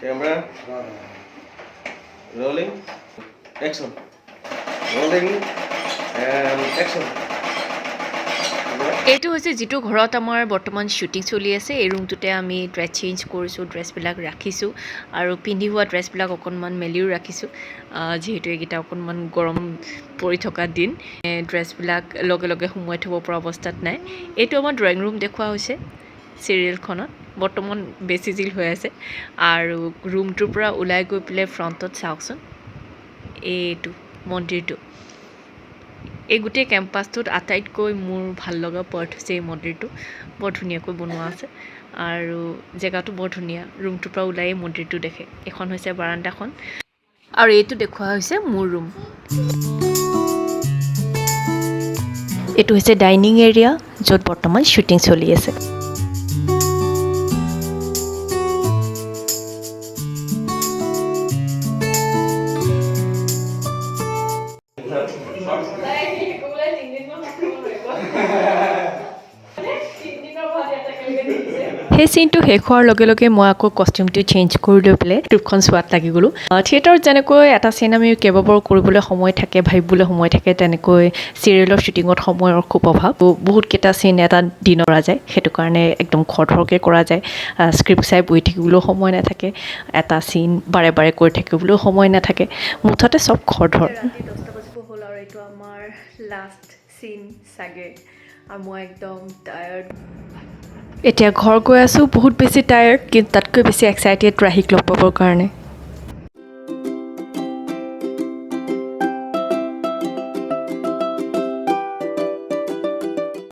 Camera. Rolling. Action. Rolling and action. এইটো হৈছে যেটো ঘৰত আমাৰ বৰ্তমান শুটিং চলি আছে এই ৰুমটোতে আমি ড্ৰেছ চেঞ্জ কৰিছো ড্ৰেছবিলাক ৰাখিছো আৰু পিন্ধি হোৱা ড্ৰেছবিলাক অকনমান মেলিও ৰাখিছো যেহেতু এইটা অকনমান গৰম পৰি থকা দিন ড্ৰেছবিলাক লগে লগে সুমুৱাই থব পৰা অৱস্থাত নাই এইটো আমাৰ ড্ৰয়িং ৰুম দেখুৱা হৈছে সিৰিয়েলখনত বৰ্তমান বেছি জিল হৈ আছে আৰু ৰুমটোৰ পৰা ওলাই গৈ প্লে ফ্ৰণ্টত চাওকচোন এইটো মন্দিৰটো এই গোটেই কেম্পাছটোত আটাইতকৈ মোৰ ভাল লগা পাৰ্ট হৈছে এই মন্দিৰটো বৰ ধুনীয়াকৈ বনোৱা আছে আৰু জেগাটো বৰ ধুনীয়া ৰুমটোৰ পৰা ওলাই মন্দিৰটো দেখে এখন হৈছে বাৰান্দাখন আৰু এইটো দেখুৱা হৈছে মোৰ ৰুম এইটো হৈছে ডাইনিং এৰিয়া য'ত বৰ্তমান শুটিং চলি আছে সেই সিনটো শেষ হোৱাৰ লগে লগে মই আকৌ কষ্টিউমটো চেঞ্জ কৰি লৈ পেলাই ট্ৰিপখন চোৱাত লাগি গ'লো থিয়েটাৰত যেনেকৈ এটা চিন আমি কেইবাবাৰো কৰিবলৈ সময় থাকে ভাবিবলৈ সময় থাকে তেনেকৈ চিৰিয়েলৰ শ্বুটিঙত সময়ৰ খুব অভাৱ বহুত কেইটা চিন এটা দিন কৰা যায় সেইটো কাৰণে একদম খৰধৰকৈ কৰা যায় স্ক্ৰিপ্ট চাই বহি থাকিবলৈও সময় নাথাকে এটা চিন বাৰে বাৰে কৰি থাকিবলৈও সময় নাথাকে মুঠতে চব খৰধৰ ৰাতি 10টা বাজিব হ'ল আৰু এইটো আমাৰ লাষ্ট চিন চাগে আৰু মই একদম টায়াৰ্ড এতিয়া ঘৰ গৈ আছো বহুত বেছি টায়াৰ্ড কিন্তু তাতকৈ বেছি এক্সাইটেড ৰাহিক লগ পাবৰ কাৰণে